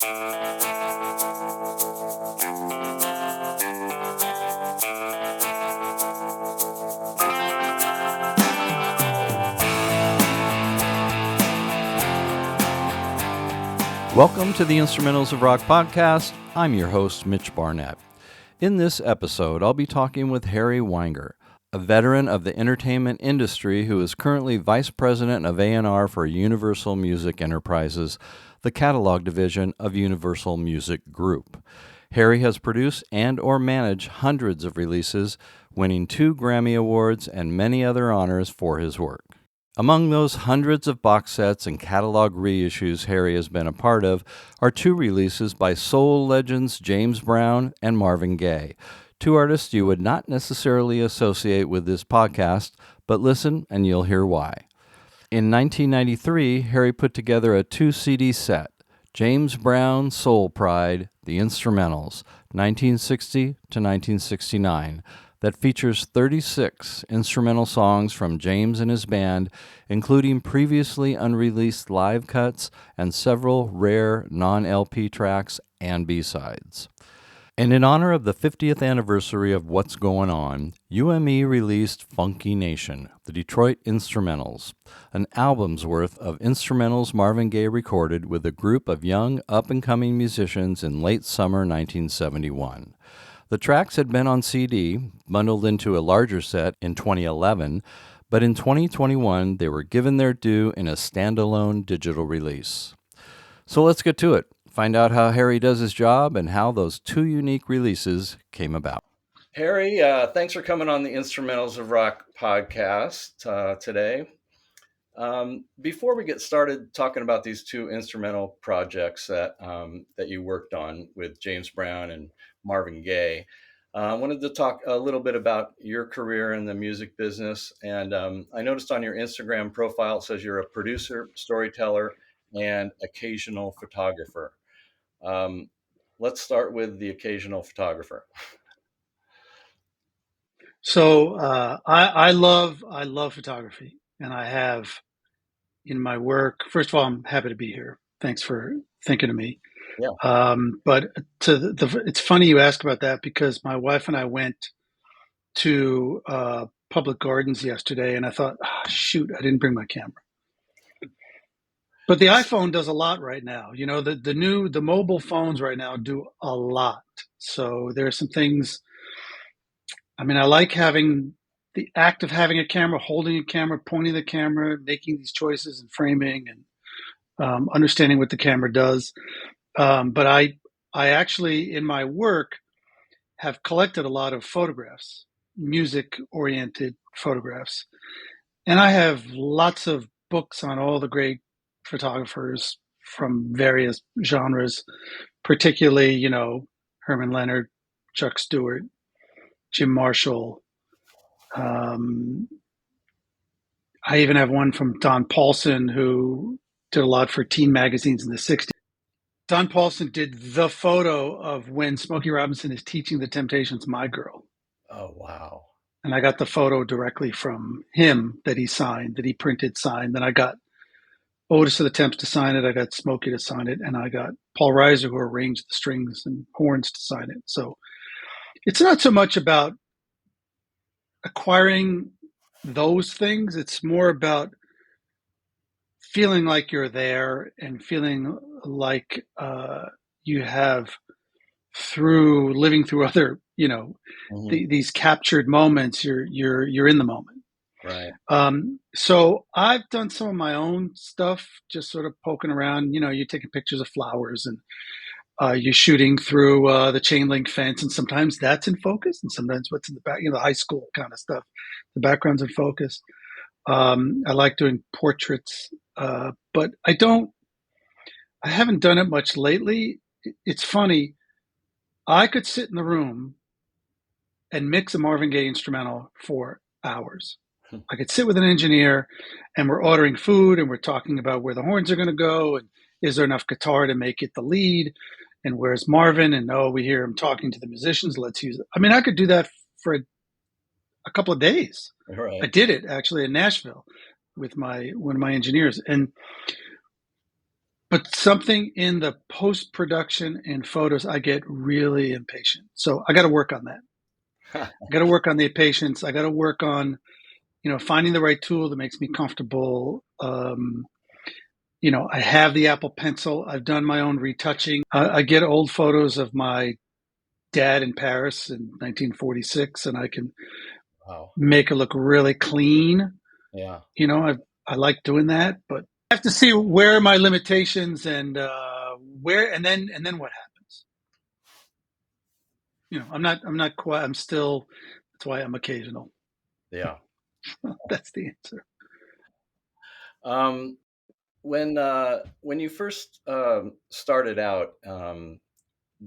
Welcome to the Instrumentals of Rock podcast. I'm your host, Mitch Barnett. In this episode, I'll be talking with Harry Weinger, a veteran of the entertainment industry who is currently Vice President of A&R for Universal Music Enterprises, the catalog division of Universal Music Group. Harry has produced and or managed hundreds of releases, winning 2 Grammy Awards and many other honors for his work. Among those hundreds of box sets and catalog reissues Harry has been a part of are 2 releases by soul legends James Brown and Marvin Gaye, 2 artists you would not necessarily associate with this podcast, but listen and you'll hear why. In 1993, Harry put together a 2-CD set, James Brown Soul Pride, The Instrumentals, 1960 to 1969, that features 36 instrumental songs from James and his band, including previously unreleased live cuts and several rare non-LP tracks and B-sides. And in honor of the 50th anniversary of What's Going On, UME released Funky Nation, the Detroit Instrumentals, an album's worth of instrumentals Marvin Gaye recorded with a group of young, up-and-coming musicians in late summer 1971. The tracks had been on CD, bundled into a larger set in 2011, but in 2021 they were given their due in a standalone digital release. So let's get to it. Find out how Harry does his job and how those 2 unique releases came about. Harry, thanks for coming on the Instrumentals of Rock podcast today. Before we get started talking about these 2 instrumental projects that you worked on with James Brown and Marvin Gaye, I wanted to talk a little bit about your career in the music business. And I noticed on your Instagram profile, it says you're a producer, storyteller, and occasional photographer. Let's start with the occasional photographer. So I love photography, and I have in my work. First of all, I'm happy to be here. Thanks for thinking of me. Yeah. But it's funny you ask about that because my wife and I went to Public Gardens yesterday, and I thought, shoot, I didn't bring my camera. But the iPhone does a lot right now. You know, the mobile phones right now do a lot. So there are some things. I mean, I like having the act of having a camera, holding a camera, pointing the camera, making these choices and framing and understanding what the camera does. But I actually, in my work, have collected a lot of photographs, music-oriented photographs. And I have lots of books on all the great photographers from various genres, particularly, you know, Herman Leonard, Chuck Stewart, Jim Marshall. I even have one from Don Paulson, who did a lot for teen magazines in the 60s. Don Paulson did the photo of when Smokey Robinson is teaching the Temptations My Girl. Oh, wow. And I got the photo directly from him that he signed, that he printed, signed. Then I got Otis of the Temps to sign it. I got Smokey to sign it. And I got Paul Reiser, who arranged the strings and horns, to sign it. So it's not so much about acquiring those things. It's more about feeling like you're there and feeling like you have, through living through other, you know, these captured moments, you're in the moment. Right. So I've done some of my own stuff, just sort of poking around. You know, you're taking pictures of flowers and you're shooting through the chain link fence, and sometimes that's in focus, and sometimes what's in the back, you know, the high school kind of stuff, the background's in focus. I like doing portraits, but I haven't done it much lately. It's funny. I could sit in the room and mix a Marvin Gaye instrumental for hours. I could sit with an engineer and we're ordering food and we're talking about where the horns are going to go and is there enough guitar to make it the lead and where's Marvin, and we hear him talking to the musicians, let's use it. I mean, I could do that for a couple of days. Right. I did it actually in Nashville with one of my engineers. And But something in the post-production and photos, I get really impatient. So I got to work on that. I got to work on the patience. I got to work on, finding the right tool that makes me comfortable. I have the Apple Pencil. I've done my own retouching. I get old photos of my dad in Paris in 1946, and I can make it look really clean. Yeah. I like doing that, but I have to see where are my limitations and where, and then what happens. I'm not quite. I'm still. That's why I'm occasional. Yeah. That's the answer. When you first started out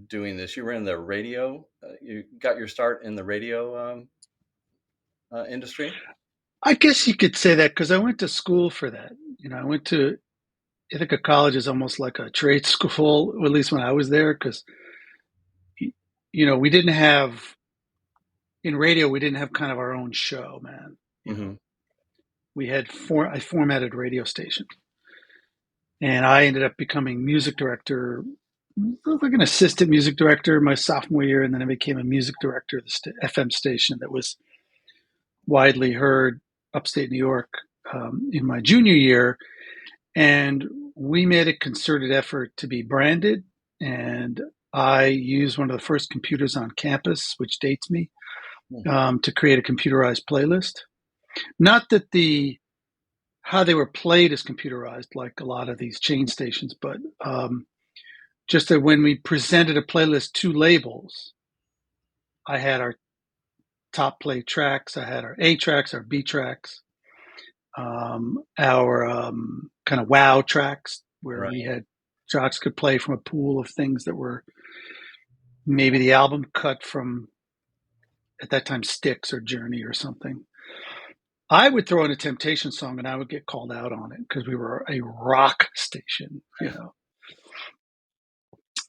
doing this, you were in the radio. You got your start in the radio industry. I guess you could say that because I went to school for that. I went to Ithaca College is almost like a trade school, at least when I was there, because we didn't have in radio. We didn't have kind of our own show, man. Mm-hmm. We had I formatted radio station, and I ended up becoming music director, like an assistant music director, my sophomore year, and then I became a music director of the FM station that was widely heard upstate New York in my junior year. And we made a concerted effort to be branded. And I used one of the first computers on campus, which dates me, to create a computerized playlist. Not that how they were played is computerized, like a lot of these chain stations, but just that when we presented a playlist to labels, I had our top play tracks, I had our A tracks, our B tracks, our kind of wow tracks where we had jocks could play from a pool of things that were maybe the album cut from, at that time, Styx or Journey or something. I would throw in a Temptation song and I would get called out on it because we were a rock station,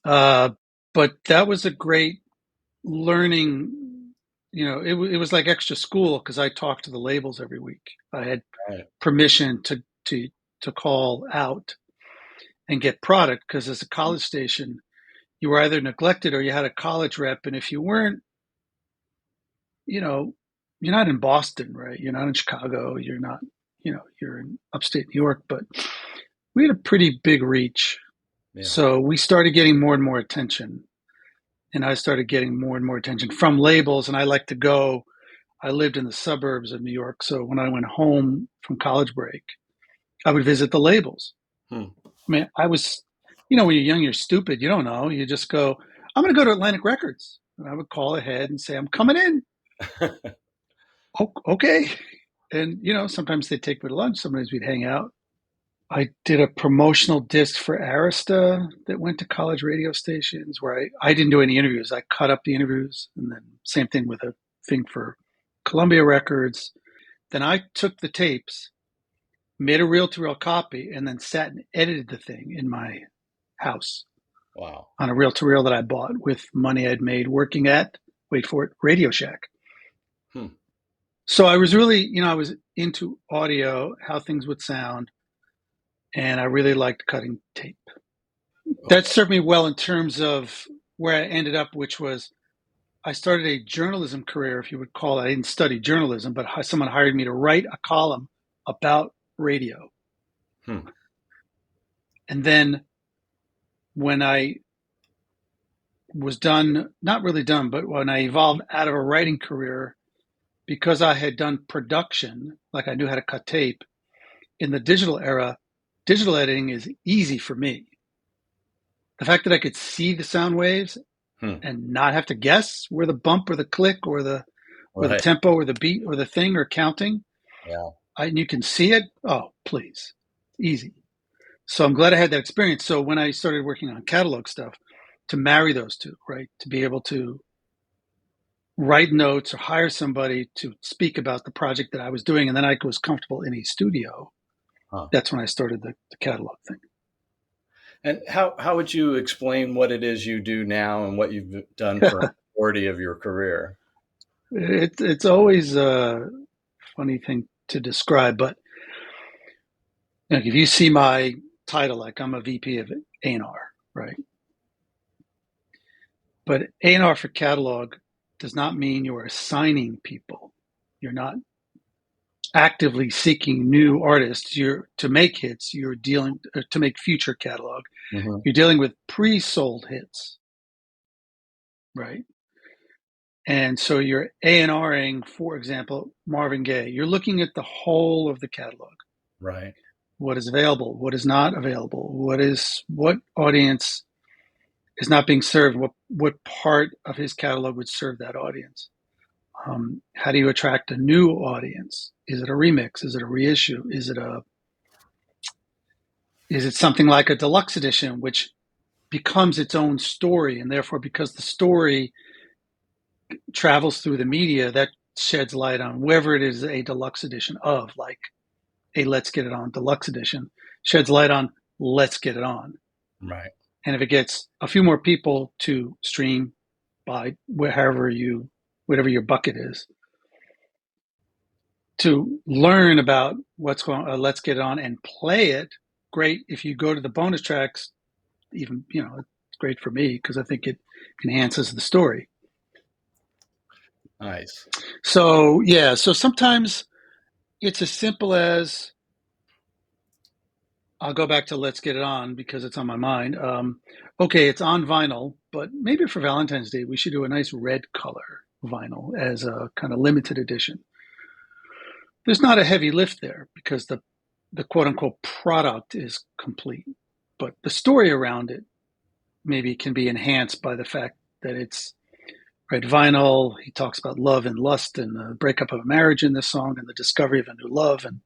but that was a great learning. It was like extra school because I talked to the labels every week. I had permission to call out and get product because as a college station, you were either neglected or you had a college rep, and if you weren't, you're not in Boston, right? You're not in Chicago. You're not, you're in upstate New York, but we had a pretty big reach. Yeah. So we started getting more and more attention, and I started getting more and more attention from labels. And I lived in the suburbs of New York. So when I went home from college break, I would visit the labels. I mean, I was, when you're young, you're stupid. You don't know. You just go, I'm going to go to Atlantic Records. And I would call ahead and say, I'm coming in. Okay. And, sometimes they'd take me to lunch. Sometimes we'd hang out. I did a promotional disc for Arista that went to college radio stations where I didn't do any interviews. I cut up the interviews, and then same thing with a thing for Columbia Records. Then I took the tapes, made a reel-to-reel copy, and then sat and edited the thing in my house. Wow. On a reel-to-reel that I bought with money I'd made working at, wait for it, Radio Shack. So I was really, I was into audio, how things would sound, and I really liked cutting tape. That served me well in terms of where I ended up, which was I started a journalism career, if you would call it. I didn't study journalism, but someone hired me to write a column about radio. And then when I was done, not really done, but when I evolved out of a writing career, because I had done production, like I knew how to cut tape, in the digital era, digital editing is easy for me. The fact that I could see the sound waves and not have to guess where the bump or the click or the tempo or the beat or the thing or counting, and you can see it, oh, please, easy. So I'm glad I had that experience. So when I started working on catalog stuff, to marry those two, right, to be able to write notes or hire somebody to speak about the project that I was doing, and then I was comfortable in a studio. That's when I started the catalog thing. And how would you explain what it is you do now and what you've done for a majority of your career? It's always a funny thing to describe, but if you see my title, like I'm a VP of A&R, right? But A&R for catalog does not mean you're assigning people. You're not actively seeking new artists. You're to make hits. You're dealing to make future catalog. Mm-hmm. You're dealing with pre-sold hits, right? And so you're A&Ring, for example, Marvin Gaye. You're looking at the whole of the catalog. Right. What is available? What is not available? What audience is not being served? What part of his catalog would serve that audience? How do you attract a new audience? Is it a remix? Is it a reissue? Is it something like a deluxe edition, which becomes its own story, and therefore, because the story travels through the media, that sheds light on whoever it is a deluxe edition of, like a Let's Get It On deluxe edition, sheds light on Let's Get It On. Right. And if it gets a few more people to stream by whatever your bucket is, to learn about what's going on, Let's Get It On and play it, great. If you go to the bonus tracks, even, it's great for me because I think it enhances the story. Nice. So, yeah. So sometimes it's as simple as, I'll go back to Let's Get It On because it's on my mind. Okay, it's on vinyl, but maybe for Valentine's Day, we should do a nice red color vinyl as a kind of limited edition. There's not a heavy lift there because the quote unquote product is complete, but the story around it maybe can be enhanced by the fact that it's red vinyl. He talks about love and lust and the breakup of a marriage in this song and the discovery of a new love. And,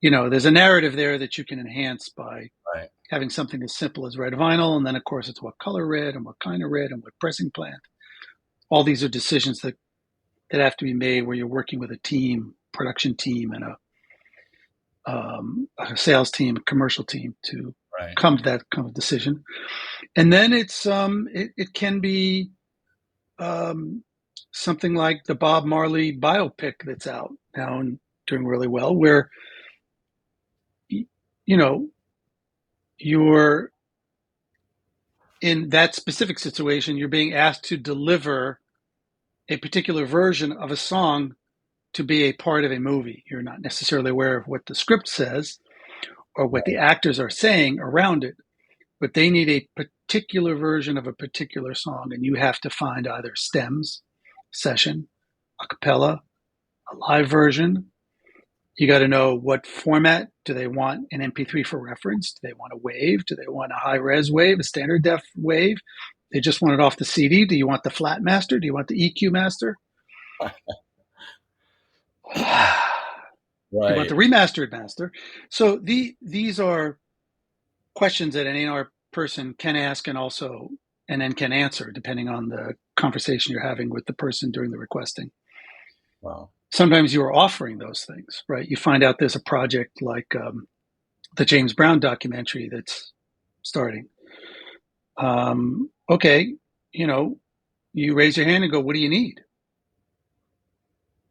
there's a narrative there that you can enhance by having something as simple as red vinyl. And then, of course, it's what color red and what kind of red and what pressing plant. All these are decisions that have to be made where you're working with a team, production team, and a sales team, a commercial team to come to that kind of decision. And then it's it can be something like the Bob Marley biopic that's out now and doing really well, where you're in that specific situation, you're being asked to deliver a particular version of a song to be a part of a movie. You're not necessarily aware of what the script says or what the actors are saying around it, but they need a particular version of a particular song, and you have to find either stems, session, a cappella, a live version. You got to know what format. Do they want an MP3 for reference? Do they want a wave? Do they want a high-res wave, a standard def wave? They just want it off the CD. Do you want the flat master? Do you want the EQ master? Do you want the remastered master? So these are questions that an A&R person can ask and then can answer depending on the conversation you're having with the person during the requesting. Wow. Sometimes you are offering those things, right? You find out there's a project like the James Brown documentary that's starting. Okay, you raise your hand and go, what do you need?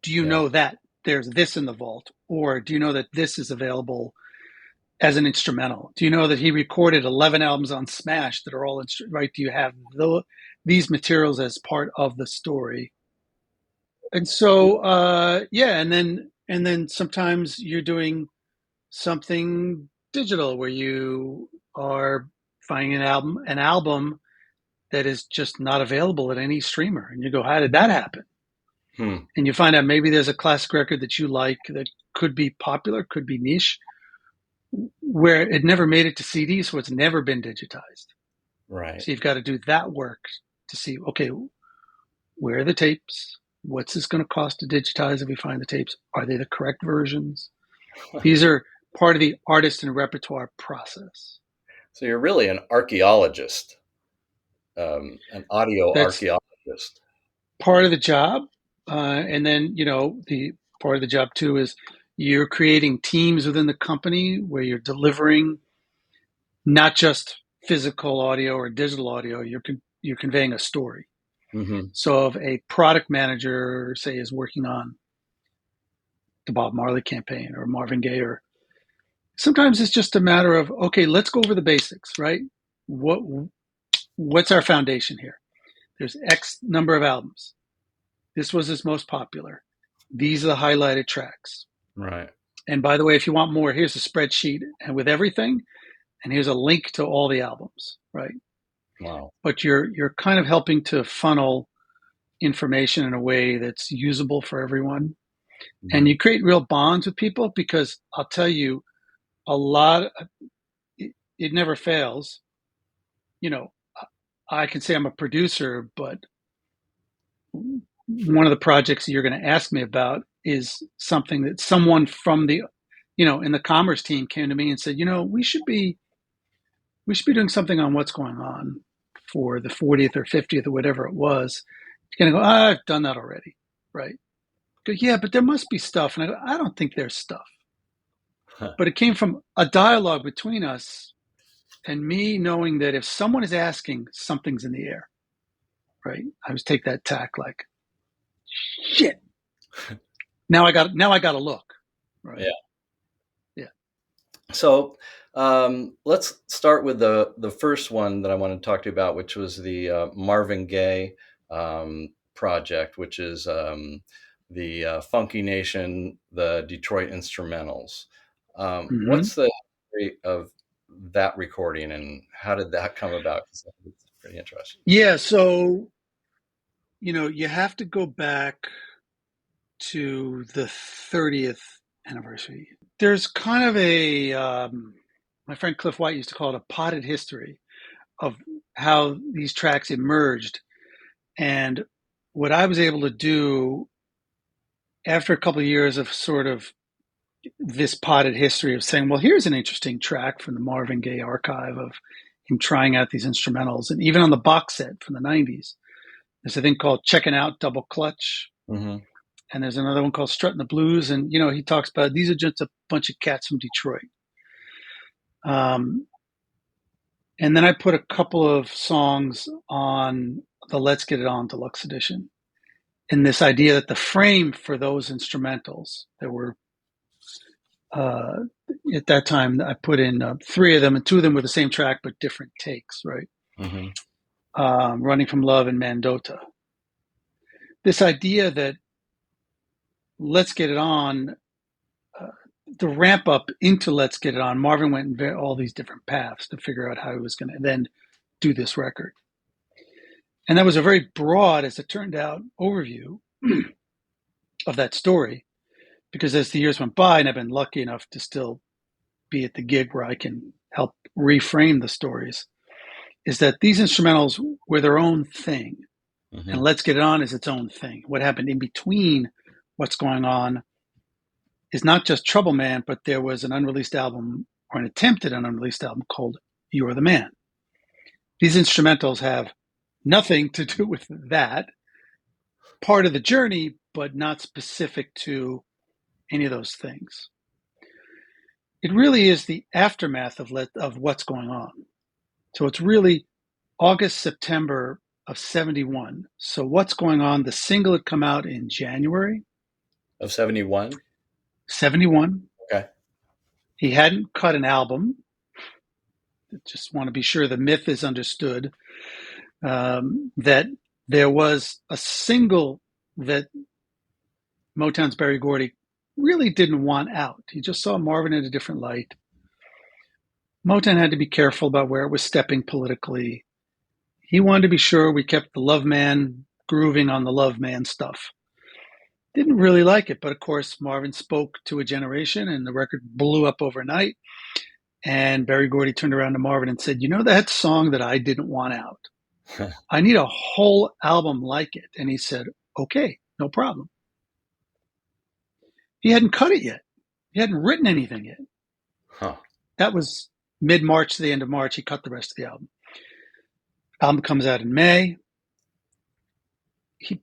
Do you know that there's this in the vault? Or do you know that this is available as an instrumental? Do you know that he recorded 11 albums on Smash that are all right? Do you have these materials as part of the story? And so, and then sometimes you're doing something digital where you are finding an album that is just not available at any streamer, and you go, how did that happen? And you find out maybe there's a classic record that you like that could be popular, could be niche, where it never made it to CD, so it's never been digitized. Right. So you've got to do that work to see, okay, where are the tapes? What's this going to cost to digitize if we find the tapes? Are they the correct versions? These are part of the artist and repertoire process. So you're really an archeologist, an audio archeologist. Part of the job. And then, the part of the job too is you're creating teams within the company where you're delivering not just physical audio or digital audio, you're conveying a story. Mm-hmm. So if a product manager, say, is working on the Bob Marley campaign or Marvin Gaye, or Sometimes it's just a matter of, okay, let's go over the basics, right? What's our foundation here? There's X number of albums. This was his most popular. These are the highlighted tracks. Right. And by the way, if you want more, here's a spreadsheet and with everything, and here's a link to all the albums, right? Wow. But you're kind of helping to funnel information in a way that's usable for everyone. Mm-hmm. And you create real bonds with people because I'll tell you, it never fails. You know, I can say I'm a producer, but one of the projects you're going to ask me about is something that someone from the, in the commerce team came to me and said, we should be doing something on what's going on for the 40th or 50th or whatever it was. You're going to go, I've done that already, right? Go, yeah, but there must be stuff. And I go, I don't think there's stuff. But it came from a dialogue between us and me knowing that if someone is asking, something's in the air, right? I always take that tack like, shit. Now I got to look, right? Yeah. So let's start with the first one that I want to talk to you about, which was the Marvin Gaye project, which is the Funky Nation, the Detroit Instrumentals. What's the history of that recording and how did that come about? It's pretty interesting. Yeah, so you have to go back to the 30th anniversary. There's kind of my friend Cliff White used to call it a potted history of how these tracks emerged. And what I was able to do after a couple of years of sort of this potted history of saying, well, here's an interesting track from the Marvin Gaye archive of him trying out these instrumentals. And even on the box set from the 90s, there's a thing called Checking Out Double Clutch. Mm-hmm. And there's another one called Strutting the Blues. And, he talks about these are just a bunch of cats from Detroit. And then I put a couple of songs on the Let's Get It On Deluxe Edition. And this idea that the frame for those instrumentals, there were, at that time, I put in 3 of them, and 2 of them were the same track, but different takes, right? Mm-hmm. Running from Love and Mandota. This idea that Let's Get It On, the ramp up into Let's Get It On, Marvin went in all these different paths to figure out how he was going to then do this record. And that was a very broad, as it turned out, overview of that story. Because as the years went by, and I've been lucky enough to still be at the gig where I can help reframe the stories, is that these instrumentals were their own thing. Mm-hmm. And Let's Get It On is its own thing. What happened in between what's going on is not just Trouble Man, but there was an unreleased album or an attempt at an unreleased album called You're the Man. These instrumentals have nothing to do with that. Part of the journey, but not specific to any of those things. It really is the aftermath of what's going on. So it's really August, September of 71. So what's going on? The single had come out in January. Of 71? 71. Okay. He hadn't cut an album. Just want to be sure the myth is understood. That there was a single that Motown's Berry Gordy really didn't want out. He just saw Marvin in a different light. Motown had to be careful about where it was stepping politically. He wanted to be sure we kept the Love Man grooving on the Love Man stuff. Didn't really like it, but of course Marvin spoke to a generation and the record blew up overnight. And Berry Gordy turned around to Marvin and said, that song that I didn't want out? I need a whole album like it. And he said, okay, no problem. He hadn't cut it yet. He hadn't written anything yet. Huh. That was mid-March to the end of March. He cut the rest of the album. Album comes out in May.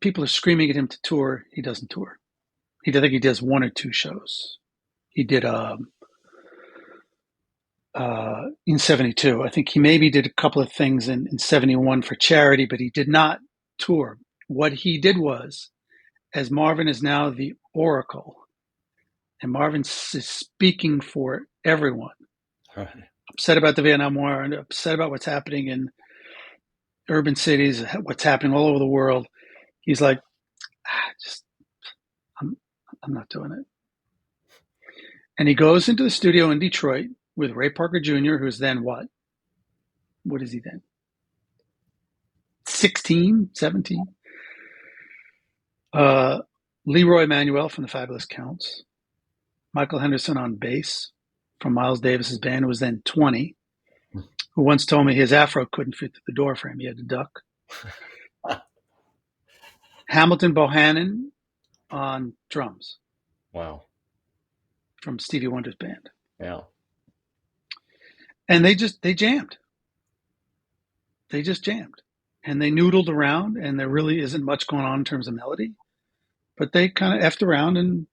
People are screaming at him to tour. He doesn't tour. I think he does 1 or 2 shows. He did in 72. I think he maybe did a couple of things in 71 for charity, but he did not tour. What he did was, as Marvin is now the Oracle, and Marvin is speaking for everyone. Right. Upset about the Vietnam War and upset about what's happening in urban cities, what's happening all over the world. He's like, I'm not doing it. And he goes into the studio in Detroit with Ray Parker Jr., who's then what? What is he then? 16, 17? Leroy Manuel from the Fabulous Counts. Michael Henderson on bass from Miles Davis's band, who was then 20, who once told me his afro couldn't fit through the door for him. He had to duck. Hamilton Bohannon on drums. Wow. From Stevie Wonder's band. Yeah. And they jammed. They just jammed. And they noodled around, and there really isn't much going on in terms of melody. But they kind of effed around and,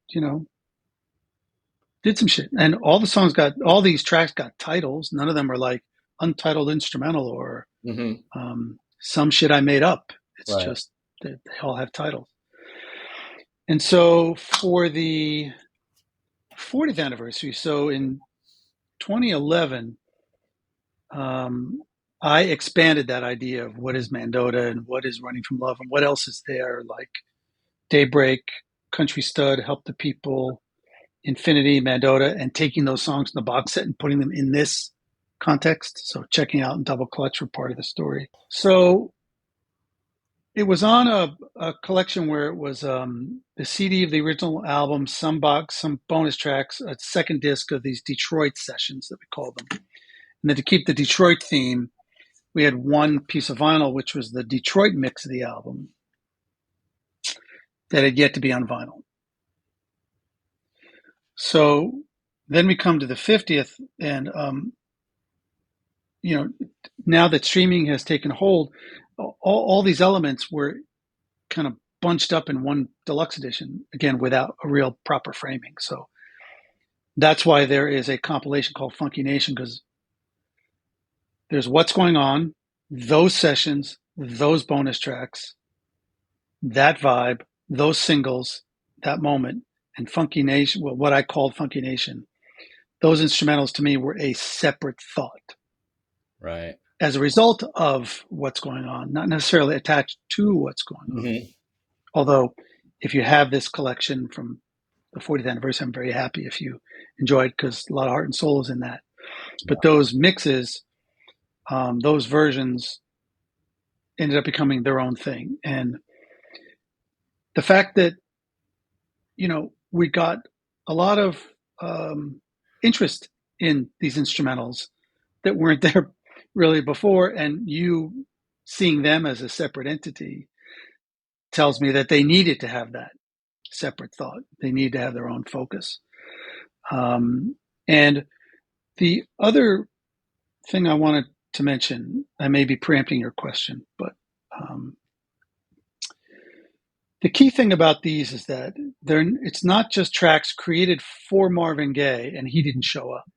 did some shit. And all these tracks got titles. None of them are like untitled instrumental or some shit I made up. It's right. Just they all have titles. And so for the 40th anniversary, so in 2011, I expanded that idea of what is Mandota and what is Running from Love and what else is there, like Daybreak, Country Stud, Help the People, Infinity, Mandota, and taking those songs in the box set and putting them in this context. So Checking Out and Double Clutch were part of the story. So it was on a collection where it was the CD of the original album, some box, some bonus tracks, a second disc of these Detroit sessions that we called them. And then to keep the Detroit theme, we had one piece of vinyl, which was the Detroit mix of the album that had yet to be on vinyl. So then we come to the 50th, and now that streaming has taken hold, all these elements were kind of bunched up in one deluxe edition, again, without a real proper framing. So that's why there is a compilation called Funky Nation, because there's what's going on, those sessions, those bonus tracks, that vibe, those singles, that moment, and Funky Nation, well, what I called Funky Nation, those instrumentals to me were a separate thought. Right. As a result of what's going on, not necessarily attached to what's going on. Mm-hmm. Although, if you have this collection from the 40th anniversary, I'm very happy if you enjoy it, because a lot of heart and soul is in that. But those mixes, those versions ended up becoming their own thing. And the fact that, we got a lot of interest in these instrumentals that weren't there really before, and you seeing them as a separate entity tells me that they needed to have that separate thought. They need to have their own focus. And the other thing I wanted to mention, I may be preempting your question, but the key thing about these is that it's not just tracks created for Marvin Gaye and he didn't show up.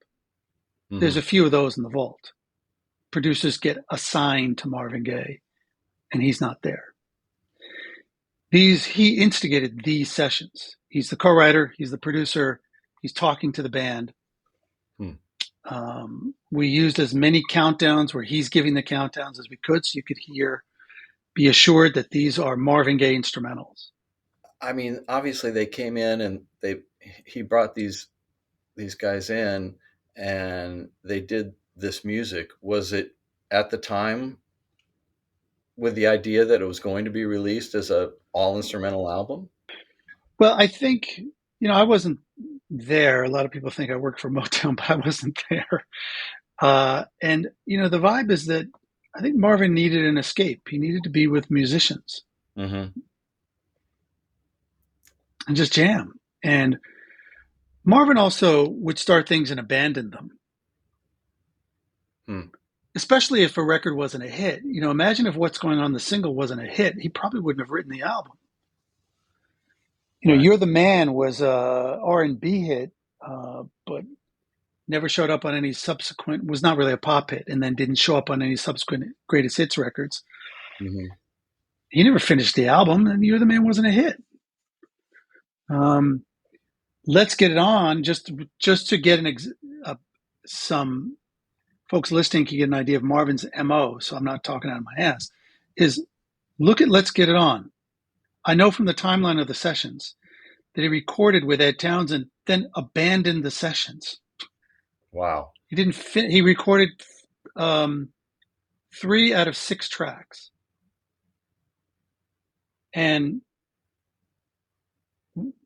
Mm-hmm. There's a few of those in the vault. Producers get assigned to Marvin Gaye and he's not there. He instigated these sessions. He's the co-writer, he's the producer, he's talking to the band. We used as many countdowns where he's giving the countdowns as we could, so you could be assured that these are Marvin Gaye instrumentals. I mean, obviously they came in and he brought these guys in and they did this music. Was it at the time with the idea that it was going to be released as a all instrumental album? Well, I think, I wasn't there. A lot of people think I worked for Motown, but I wasn't there. And, the vibe is that I think Marvin needed an escape. He needed to be with musicians and just jam. And Marvin also would start things and abandon them, especially if a record wasn't a hit. Imagine if What's Going On, the single, wasn't a hit. He probably wouldn't have written the album. Right. You're the Man was a R&B hit, but never showed up on any subsequent, was not really a pop hit, and then didn't show up on any subsequent greatest hits records. Mm-hmm. He never finished the album, and You're the Man wasn't a hit. Let's Get It On, just to get some folks listening can get an idea of Marvin's MO, so I'm not talking out of my ass, is look at Let's Get It On. I know from the timeline of the sessions that he recorded with Ed Townsend, then abandoned the sessions. Wow. He didn't fit. He recorded 3 out of 6 tracks. And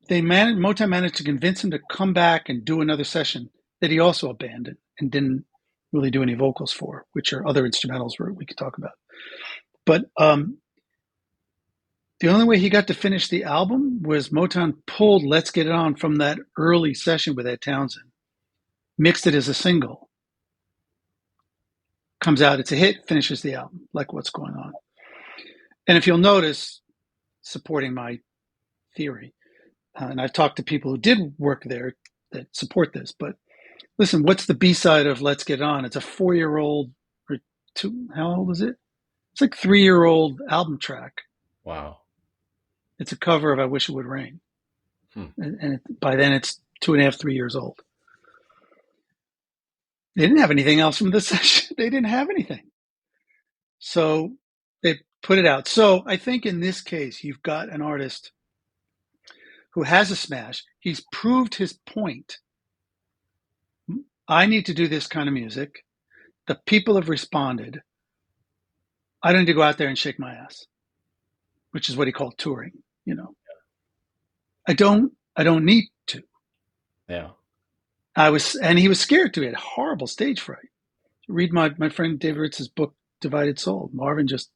Motown managed to convince him to come back and do another session that he also abandoned and didn't really do any vocals for, which are other instrumentals we could talk about. But the only way he got to finish the album was Motown pulled Let's Get It On from that early session with Ed Townsend, mixed it as a single. Comes out, it's a hit, finishes the album, like What's Going On. And if you'll notice, supporting my theory, and I've talked to people who did work there that support this, but listen, what's the B-side of Let's Get It On? It's a 4-year-old, or 2, how old is it? It's like 3-year-old album track. Wow. It's a cover of I Wish It Would Rain. And by then it's 2.5, 3 years old. They didn't have anything else from the session. They didn't have anything. So they put it out. So I think in this case, you've got an artist who has a smash. He's proved his point. I need to do this kind of music. The people have responded. I don't need to go out there and shake my ass, which is what he called touring, you know. I don't need to. Yeah. And he was scared too. He had horrible stage fright. Read my friend David Ritz's book, Divided Soul. Marvin just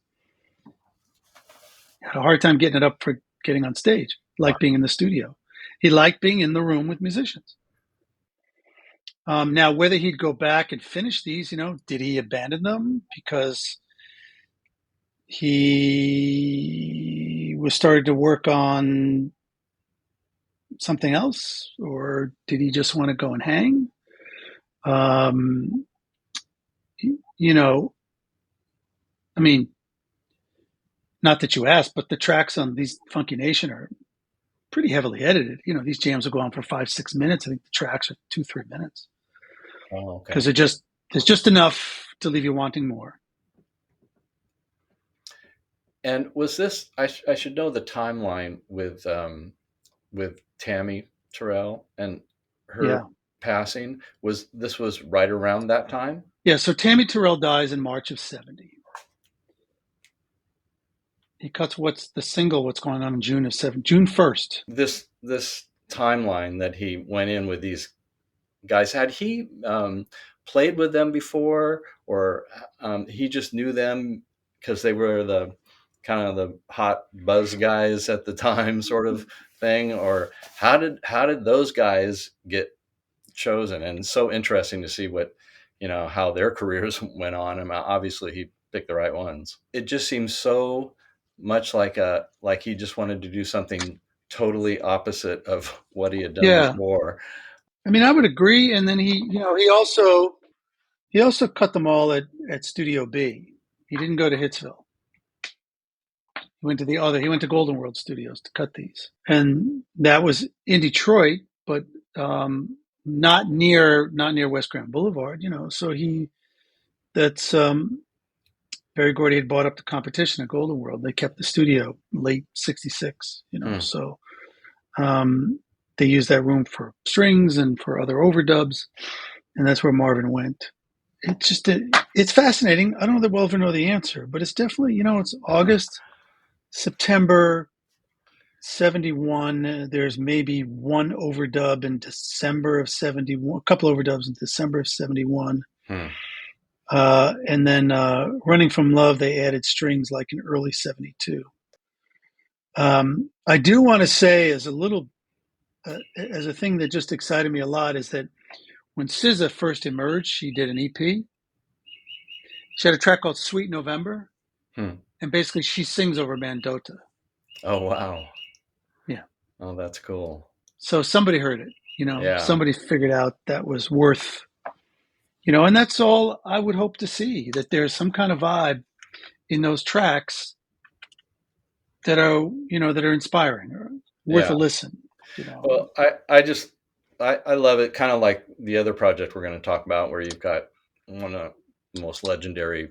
had a hard time getting it up for getting on stage, like being in the studio. He liked being in the room with musicians. Now, whether he'd go back and finish these, you know, did he abandon them because he was started to work on something else, or did he just want to go and hang? You know, I mean, not that you asked, but the tracks on these Funky Nation are pretty heavily edited. You know, these jams will go on for 5-6 minutes. I think the tracks are 2-3 minutes. Oh, okay. Because there's just enough to leave you wanting more. And was this? I should know the timeline with Tammy Terrell and her passing. Was right around that time? Yeah. So Tammy Terrell dies in March of '70. He cuts What's Going On in June 1st. This timeline that he went in with these guys, had he played with them before, or he just knew them because they were the kind of the hot buzz guys at the time, sort of thing? Or how did those guys get chosen? And it's so interesting to see what, you know, how their careers went on. I mean, obviously he picked the right ones. It just seems so much like he just wanted to do something totally opposite of what he had done before. I mean, I would agree. And then he also cut them all at Studio B. He didn't go to Hitsville. He went to Golden World Studios to cut these. And that was in Detroit, but not near West Grand Boulevard, you know. So Barry Gordy had bought up the competition at Golden World. They kept the studio late '66, you know. So they used that room for strings and for other overdubs, and that's where Marvin went. It's fascinating. I don't know that we'll ever know the answer, but it's definitely, you know, it's August, September '71. There's maybe one overdub in December of '71, a couple overdubs in December of '71. And then Running from Love, they added strings like in early '72. I do want to say as a thing that just excited me a lot is that when SZA first emerged, she did an EP. She had a track called Sweet November. And basically she sings over Mandota. Oh, wow. Yeah. Oh, that's cool. So somebody heard it, you know, somebody figured out that was worth, you know, and that's all I would hope to see, that there's some kind of vibe in those tracks that are, you know, that are inspiring or worth a listen. You know? Well, I just I love it. Kind of like the other project we're going to talk about, where you've got one of the most legendary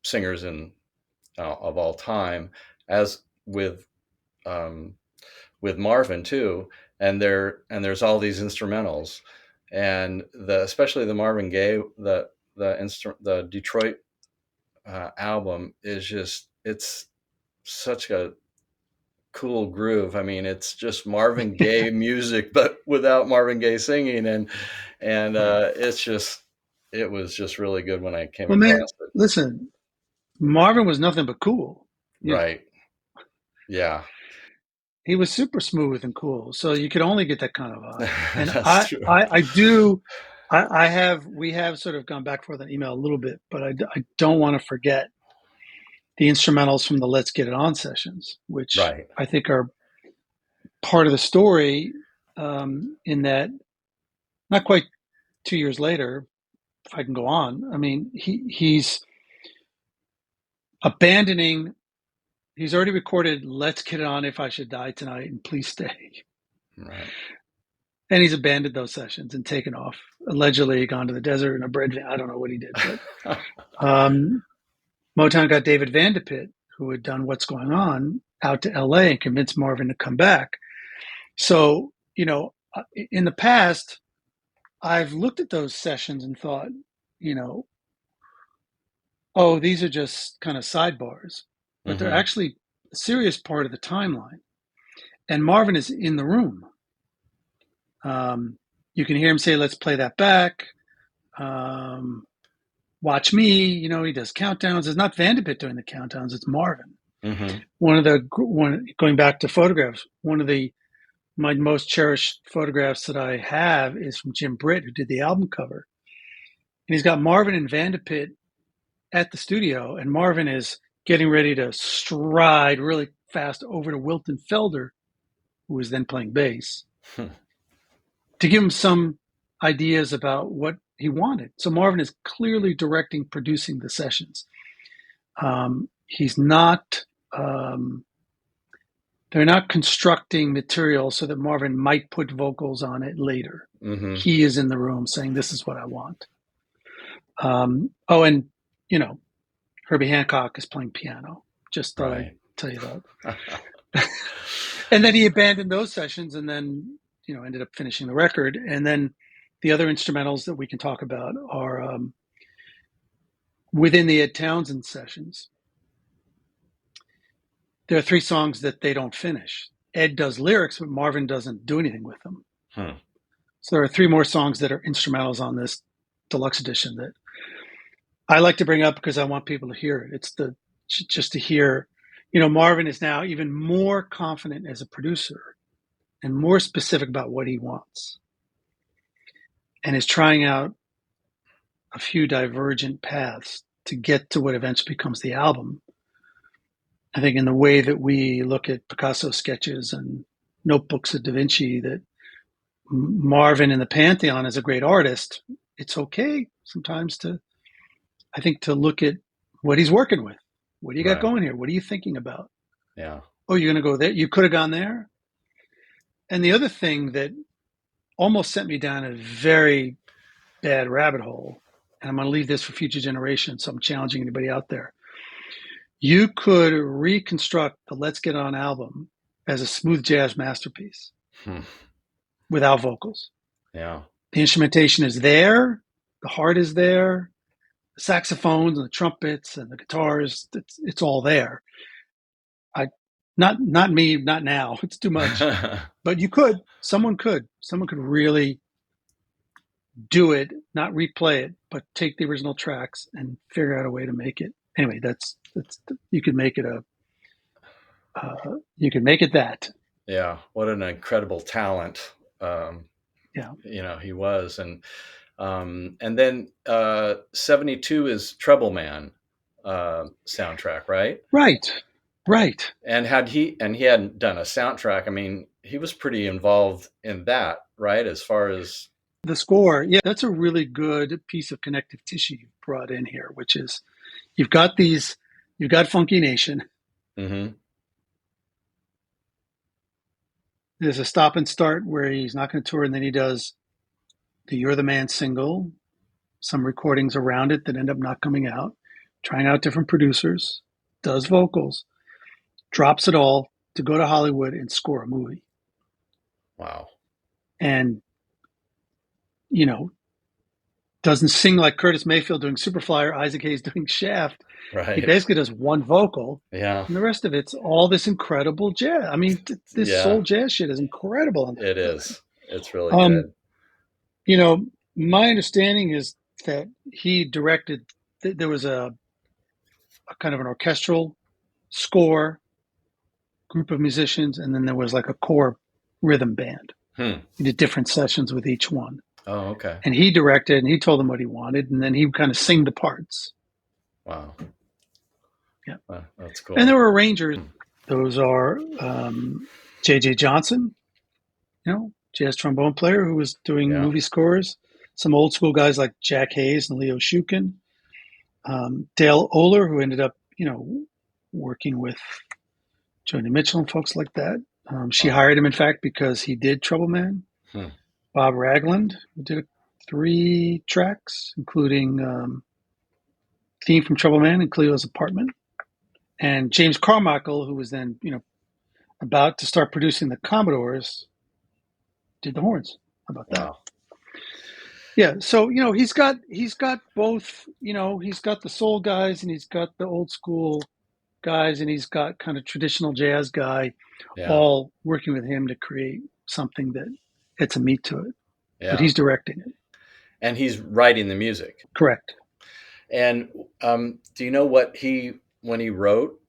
singers of all time, as with Marvin too, and there's all these instrumentals, and especially the Marvin Gaye, the Detroit album is just, it's such a cool groove. I mean, it's just Marvin Gaye music, but without Marvin Gaye singing, and it was just really good when I came Well, man, across it. listen, Marvin was nothing but cool. Right. Yeah. He was super smooth and cool. So you could only get that kind of vibe. And That's true. we have sort of gone back and forth on email a little bit, but I don't want to forget the instrumentals from the Let's Get It On sessions, which Right. I think are part of the story, in that not quite 2 years later, if I can go on, I mean, he's abandoning, he's already recorded Let's Get It On, If I Should Die Tonight, and Please Stay. Right. And he's abandoned those sessions and taken off, allegedly gone to the desert in a bread van. I don't know what he did, but Motown got David Vanderpit, who had done What's Going On, out to LA and convinced Marvin to come back. So, in the past, I've looked at those sessions and thought, oh, these are just kind of sidebars, but they're actually a serious part of the timeline. And Marvin is in the room. You can hear him say, "Let's play that back. Watch me." He does countdowns. It's not Vanderpit doing the countdowns. It's Marvin. Going back to photographs, one of my most cherished photographs that I have is from Jim Britt, who did the album cover. And he's got Marvin and Vanderpit at the studio, and Marvin is getting ready to stride really fast over to Wilton Felder, who was then playing bass, to give him some ideas about what he wanted. So Marvin is clearly directing, producing the sessions. He's not, they're not constructing material so that Marvin might put vocals on it later. He is in the room saying, "This is what I want." And Herbie Hancock is playing piano. Just thought I'd tell you that. And then he abandoned those sessions and then, ended up finishing the record. And then the other instrumentals that we can talk about are within the Ed Townsend sessions. There are 3 songs that they don't finish. Ed does lyrics, but Marvin doesn't do anything with them. So there are 3 more songs that are instrumentals on this deluxe edition that I like to bring up because I want people to hear it. It's just to hear, Marvin is now even more confident as a producer and more specific about what he wants, and is trying out a few divergent paths to get to what eventually becomes the album. I think in the way that we look at Picasso sketches and notebooks of Da Vinci, that Marvin in the Pantheon is a great artist. It's okay sometimes to look at what he's working with. What do you got going here? What are you thinking about? Yeah. Oh, you're going to go there? You could have gone there. And the other thing that almost sent me down a very bad rabbit hole, and I'm going to leave this for future generations, so I'm challenging anybody out there. You could reconstruct the Let's Get On album as a smooth jazz masterpiece without vocals. Yeah. The instrumentation is there. The heart is there. The saxophones and the trumpets and the guitars, it's all there. Not me, not now. It's too much. But someone could really do it, not replay it, but take the original tracks and figure out a way to make it. Anyway, that's you could make it that. Yeah, what an incredible talent. He was, and then 72 is Trouble Man soundtrack, right? Right. And he hadn't done a soundtrack. I mean, he was pretty involved in that, right? As far as the score. Yeah, that's a really good piece of connective tissue you brought in here, which is you've got Funky Nation. Mm-hmm. There's a stop and start where he's not going to tour, and then he does the You're the Man single, some recordings around it that end up not coming out, trying out different producers, does vocals, drops it all to go to Hollywood and score a movie. Wow. And, doesn't sing like Curtis Mayfield doing Superfly or Isaac Hayes doing Shaft. Right. He basically does one vocal. Yeah. And the rest of it's all this incredible jazz. I mean, this soul jazz shit is incredible. It is. It's really good. My understanding is that he directed, there was a kind of an orchestral score, group of musicians, and then there was like a core rhythm band. He did different sessions with each one. Oh, okay. And he directed, and he told them what he wanted, and then he kind of sang the parts. Wow. Yeah. That's cool. And there were arrangers. Those are J.J. Johnson, jazz trombone player who was doing movie scores. Some old school guys like Jack Hayes and Leo Shukin. Dale Oler, who ended up, working with Joni Mitchell and folks like that. She hired him, in fact, because he did Trouble Man. Bob Ragland, who did 3 tracks, including theme from Trouble Man and Cleo's Apartment. And James Carmichael, who was then, about to start producing the Commodores, did the horns. How about that? Wow. Yeah, so he's got both. He's got the soul guys and he's got the old school guys and he's got kind of traditional jazz guy, all working with him to create something that gets a meat to it. Yeah. But he's directing it, and he's writing the music. Correct. And do you know when he wrote,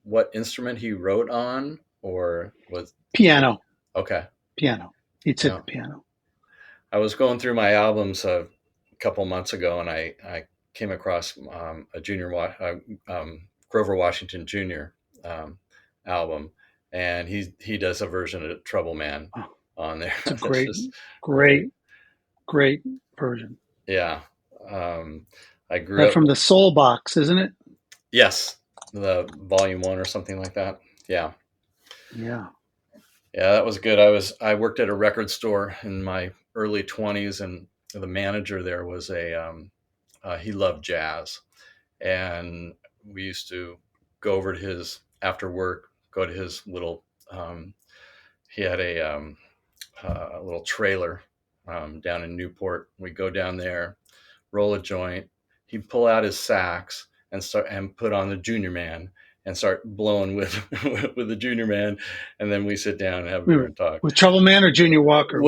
what instrument he wrote on, or was piano? Okay, piano. He'd sit the piano. I was going through my albums a couple months ago, and I came across a Grover Washington Jr. Album, and he does a version of Trouble Man on there. It's a great version. Yeah, I grew up from the Soul Box, isn't it? Yes, the Volume 1 or something like that. Yeah. Yeah. Yeah, that was good. I worked at a record store in my early 20s, and the manager there was he loved jazz, and we used to go over to his after work, go to his little. He had a little trailer down in Newport. We'd go down there, roll a joint. He'd pull out his sax and put on the Junior Man and start blowing with the Junior Man, and then we sit down and have a beer and talk. With Trouble Man or Junior Walker?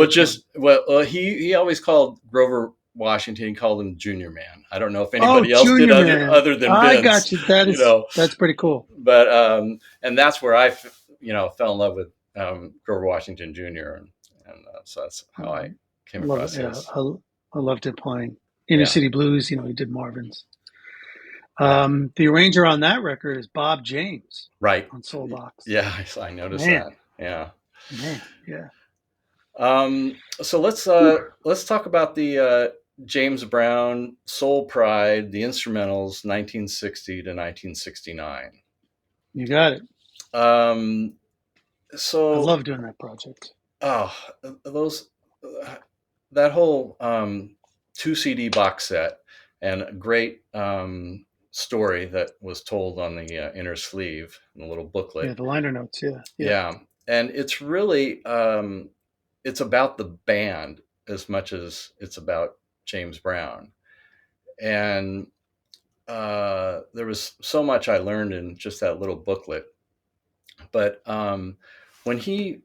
He always called Grover Washington. He called him Junior Man. I don't know if anybody else did other than Vince. I got you. That's pretty cool. But and that's where I fell in love with Grover Washington Jr. and so that's how I came across his. I loved it playing Inner City Blues. He did Marvin's. The arranger on that record is Bob James, right, on Soul Box. Yeah, I noticed that. Yeah, man, yeah. So let's talk about the James Brown Soul Pride, the instrumentals, 1960 to 1969. You got it. So I love doing that project. Oh, that whole 2 CD box set, and a great story that was told on the inner sleeve in a little booklet. Yeah, the liner notes. Yeah, and it's really it's about the band as much as it's about James Brown, and there was so much I learned in just that little booklet. But when he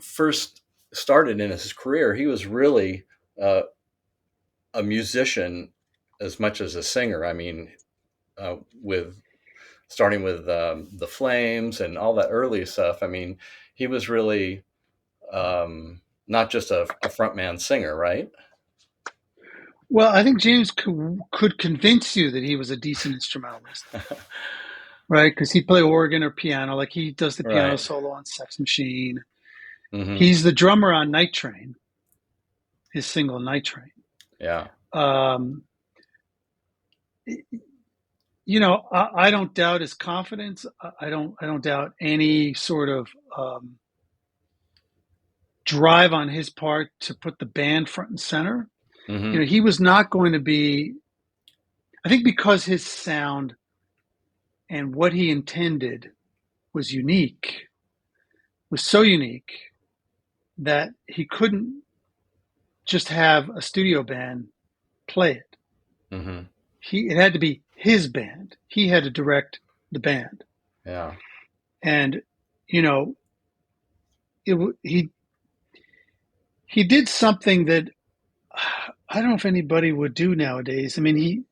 first started in his career, he was really a musician as much as a singer. I mean, starting with the Flames and all that early stuff. I mean, he was really not just a frontman singer, right? Well, I think James could convince you that he was a decent instrumentalist, right? Because he played organ or piano, like he does the piano solo on Sex Machine. Mm-hmm. He's the drummer on Night Train, his single Night Train. Yeah. I don't doubt his confidence. I don't doubt any sort of drive on his part to put the band front and center. Mm-hmm. He was not going to be, I think because his sound and what he intended was so unique that he couldn't just have a studio band play it. Mm-hmm. It had to be his band. He had to direct the band. Yeah. And, he did something that I don't know if anybody would do nowadays. I mean,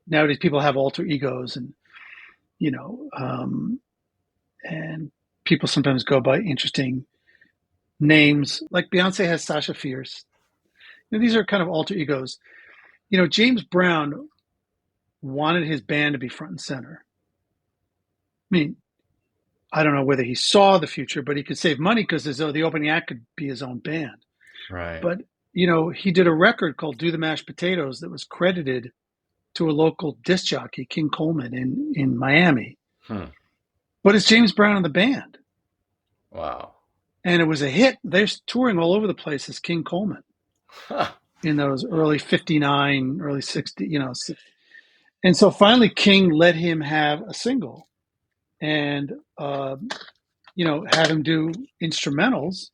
nowadays people have alter egos and, and people sometimes go by interesting names. Like Beyonce has Sasha Fierce. These are kind of alter egos. James Brown wanted his band to be front and center. I mean, I don't know whether he saw the future, but he could save money because the opening act could be his own band. Right. But, he did a record called Do the Mashed Potatoes that was credited to a local disc jockey, King Coleman, in Miami. But it's James Brown and the band. Wow. And it was a hit. They're touring all over the place as King Coleman in those early 59, early 60, And so finally King let him have a single and, have him do instrumentals.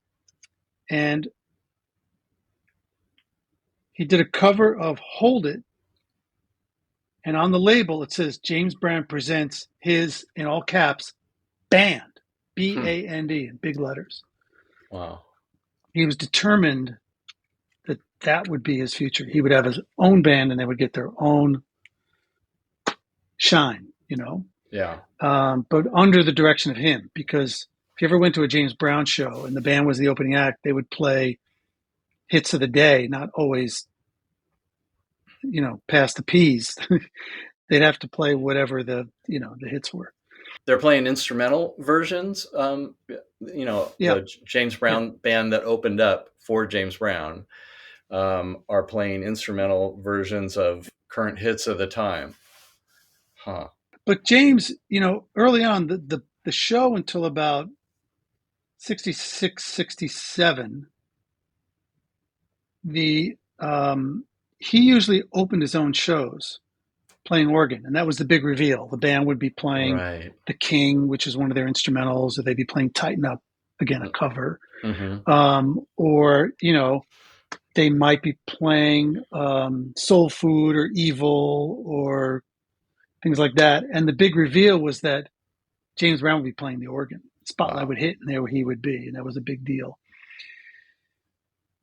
And he did a cover of Hold It. And on the label, it says James Brown presents his, in all caps, band, B-A-N-D, in big letters. Wow. He was determined that would be his future. He would have his own band and they would get their own shine, Yeah. But under the direction of him. Because if you ever went to a James Brown show and the band was the opening act, they would play hits of the day, not always, past the P's. They'd have to play whatever the hits were. They're playing instrumental versions. The James Brown band that opened up for James Brown are playing instrumental versions of current hits of the time. Huh. But James, early on, the show until about 66, 67, he usually opened his own shows playing organ, and that was the big reveal. The band would be playing The King, which is one of their instrumentals, or they'd be playing Tighten Up, again, a cover. Mm-hmm. Or, they might be playing Soul Food or Evil or things like that. And the big reveal was that James Brown would be playing the organ. Spotlight would hit, and there he would be, and that was a big deal.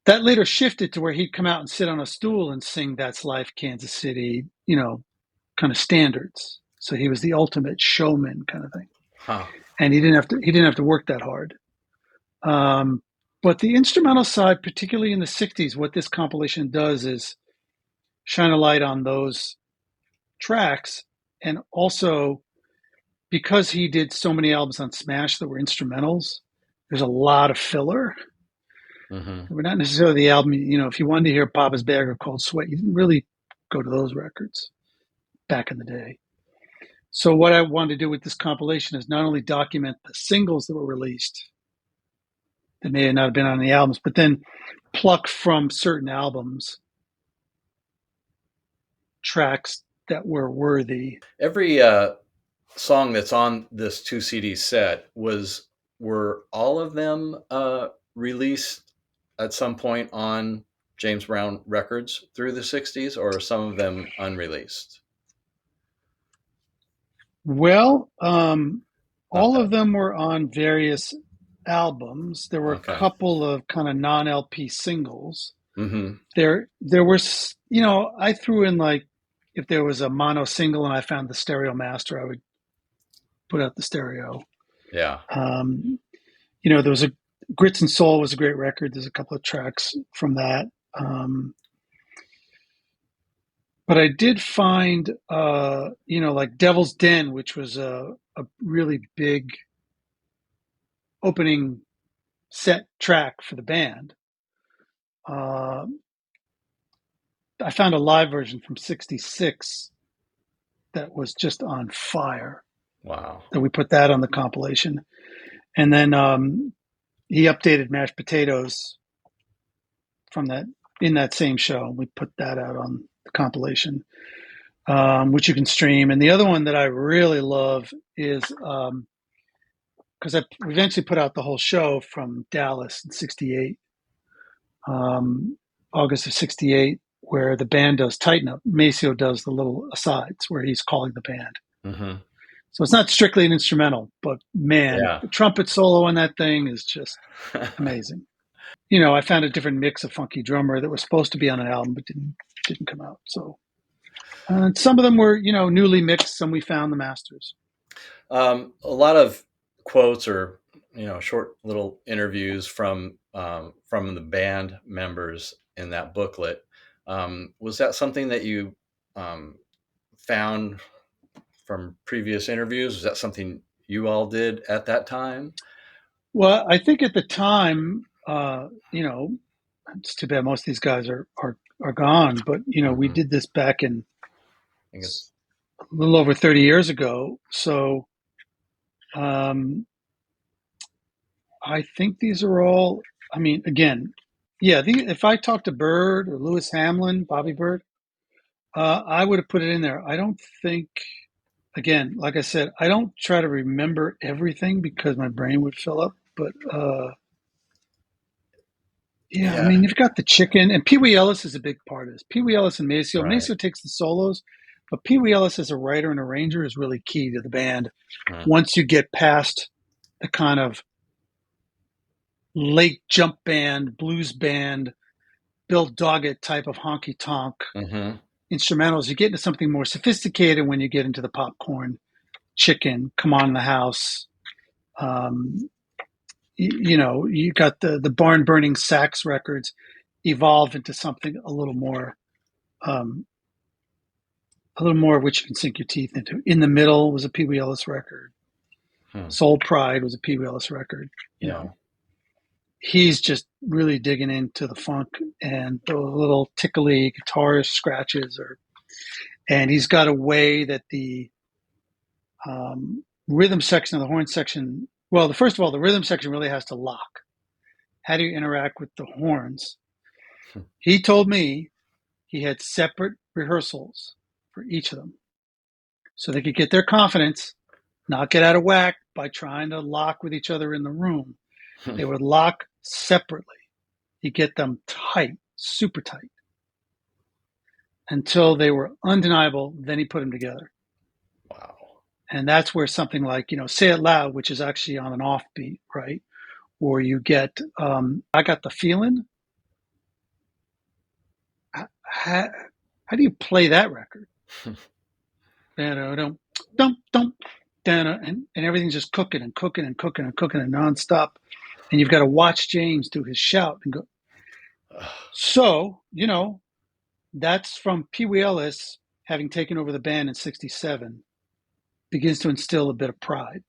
That later shifted to where he'd come out and sit on a stool and sing That's Life, Kansas City, kind of standards. So he was the ultimate showman kind of thing. Huh. And he didn't have to work that hard. But the instrumental side, particularly in the 60s, what this compilation does is shine a light on those tracks. And also, because he did so many albums on Smash that were instrumentals, there's a lot of filler. Mm-hmm. We're not necessarily the album, if you wanted to hear Papa's Bag or Cold Sweat, you didn't really go to those records back in the day. So what I wanted to do with this compilation is not only document the singles that were released that may not have been on the albums, but then pluck from certain albums tracks that were worthy. Every song that's on this 2 CD set were all of them released at some point on James Brown records through the 60s, or some of them unreleased? Well, all of them were on various albums. There were a couple of kind of non-LP singles. Mm-hmm. There was, I threw in like, if there was a mono single and I found the Stereo Master, I would put out the stereo. Yeah. There was Grits and Soul was a great record. There's a couple of tracks from that. But I did find, like Devil's Den, which was a really big opening set track for the band. I found a live version from 66 that was just on fire. Wow. And we put that on the compilation. And then he updated Mashed Potatoes from that in that same show. We put that out on the compilation, which you can stream. And the other one that I really love is because I eventually put out the whole show from Dallas in '68, August of '68, where the band does Tighten Up. Maceo does the little asides where he's calling the band. Mm-hmm. So it's not strictly an instrumental, but man, Yeah. the trumpet solo on that thing is just amazing. You know, I found a different mix of Funky Drummer that was supposed to be on an album, but didn't come out. So some of them were, you know, newly mixed. Some we found the masters. A lot of quotes or, you know, short little interviews from the band members in that booklet. Was that something that you found from previous interviews? Was that something you all did at that time? Well, I think at the time, you know, it's too bad most of these guys are gone, but you know, we did this back in I guess a little over 30 years ago. So I think these are all, I mean, again, yeah, if I talked to Bird or Lewis Hamlin, Bobby Bird, I would have put it in there. I don't think, again, like I said, I don't try to remember everything because my brain would fill up, but yeah, I mean, you've got the chicken, and Pee Wee Ellis is a big part of this. Pee Wee Ellis and Maceo. Right. Maceo takes the solos, but Pee Wee Ellis as a writer and arranger is really key to the band. Right. Once you get past the kind of late jump band, blues band, Bill Doggett type of honky tonk instrumentals, you get into something more sophisticated when you get into the Popcorn, Chicken, Come On in the House. You know, you got the barn burning sax records evolve into something a little more of which you can sink your teeth into. In the Middle was a Pee Wee Ellis record. Soul Pride was a Pee Wee Ellis record. You know, he's just really digging into the funk and the little tickly guitar scratches, and he's got a way that the rhythm section of the horn section. Well, first of all, the rhythm section really has to lock. How do you interact with the horns? He told me he had separate rehearsals for each of them so they could get their confidence, not get out of whack by trying to lock with each other in the room. They would lock separately. You get them tight, super tight, until they were undeniable. Then he put them together. Wow. And that's where something like, you know, Say It Loud, which is actually on an offbeat, right? Or you get, I Got the Feeling. How do you play that record? And everything's just cooking and cooking and cooking and cooking and nonstop. And you've got to watch James do his shout and go. So, you know, that's from Pee Wee Ellis having taken over the band in '67, begins to instill a bit of pride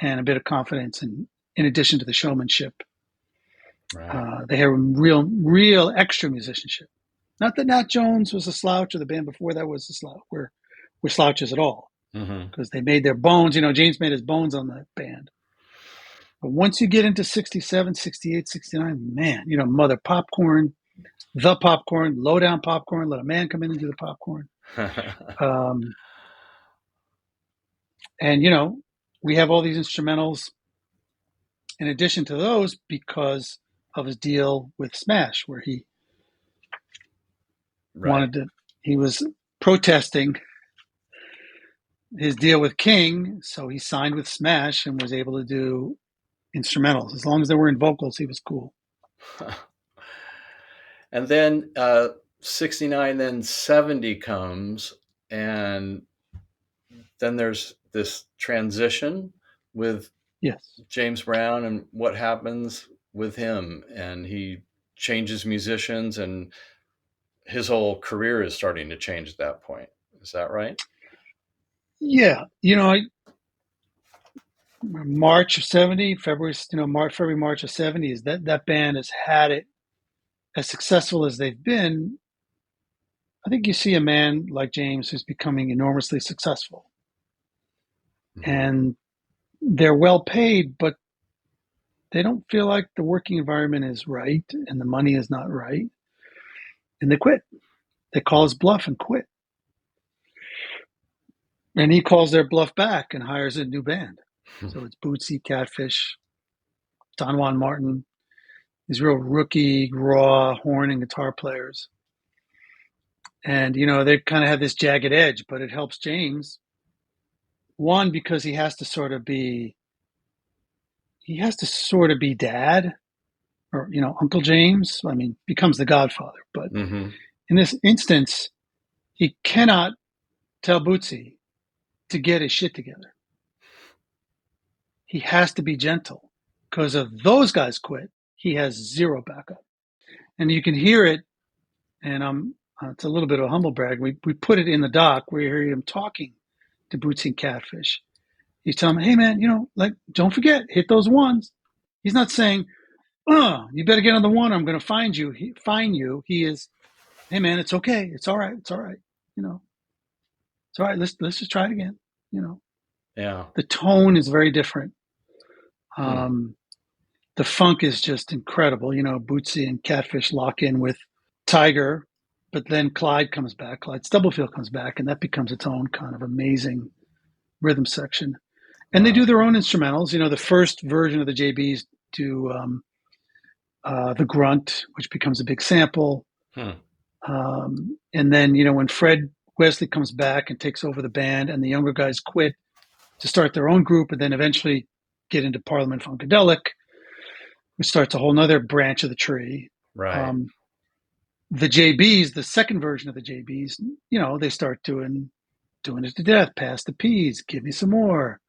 and a bit of confidence, in addition to the showmanship. Right. They have real extra musicianship. Not that Nat Jones was a slouch or the band before that was a slouch. We're slouches at all because they made their bones. You know, James made his bones on that band. But once you get into 67, 68, 69, man, you know, Mother Popcorn, The Popcorn, Low Down Popcorn, Let a Man Come In and Do the Popcorn. And, you know, we have all these instrumentals in addition to those because of his deal with Smash, where he he was protesting his deal with King, so he signed with Smash and was able to do instrumentals. As long as they were in vocals, he was cool. And then 69, then 70 comes, and then there's this transition with James Brown and what happens with him, and he changes musicians, and his whole career is starting to change at that point. Is that right? Yeah. You know, March of 70, February, March of 70 is that band has had it as successful as they've been. I think you see a man like James who's becoming enormously successful. And they're well paid, but they don't feel like the working environment is right and the money is not right, and they quit. They call his bluff and quit. And he calls their bluff back and hires a new band. So it's Bootsy, Catfish, Don Juan Martin, these real rookie, raw horn and guitar players. And, they kind of have this jagged edge, but it helps James. One, because he has to sort of be dad, or, Uncle James. I mean, becomes the godfather. But in this instance, he cannot tell Bootsy to get his shit together. He has to be gentle, because if those guys quit, he has zero backup. And you can hear it, and it's a little bit of a humble brag. We put it in the doc where you hear him talking to Bootsy and Catfish. He's telling him, hey, man, don't forget, hit those ones. He's not saying, you better get on the one, I'm going to fine you. He is, hey, man, it's okay. It's all right. It's all right. It's all right. Let's just try it again. Yeah. The tone is very different. The funk is just incredible. Bootsy and Catfish lock in with Tiger, but then Clyde Stubblefield comes back, and that becomes its own kind of amazing rhythm section. And They do their own instrumentals. The first version of the JBs do the grunt, which becomes a big sample. And then, when Fred Wesley comes back and takes over the band, and the younger guys quit to start their own group, and then eventually get into Parliament Funkadelic, which starts a whole nother branch of the tree. Right. The JBs, the second version of the JBs, they start doing it to death, Pass the Peas, Give Me Some More,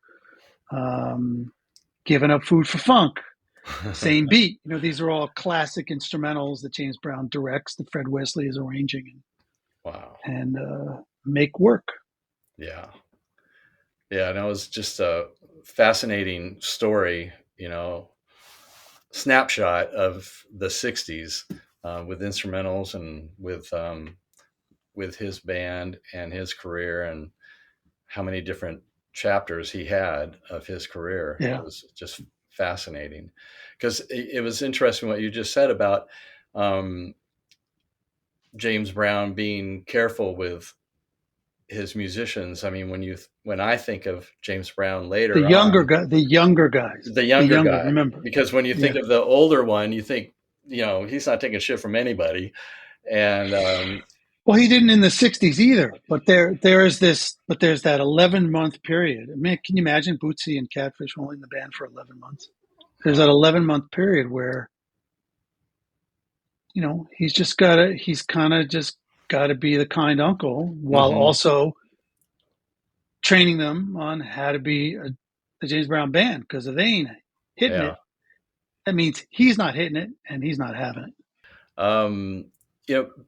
Giving Up Food for Funk, same beat. These are all classic instrumentals that James Brown directs, that Fred Wesley is arranging and make work. Yeah. Yeah, and it was just a fascinating story, snapshot of the 60s with instrumentals and with his band and his career, and how many different chapters he had of his career. Yeah. It was just fascinating, because it was interesting what you just said about James Brown being careful with his musicians. I mean, when I think of James Brown later, the younger guys, remember, because when you think of the older one, you think, he's not taking shit from anybody. And well, he didn't in the 60s either, but there's that 11-month period. I mean, can you imagine Bootsy and Catfish only in the band for 11 months? There's that 11-month period where, he's kind of just got to be the kind uncle, while also training them on how to be a James Brown band. Because if they ain't hitting it, that means he's not hitting it and he's not having it.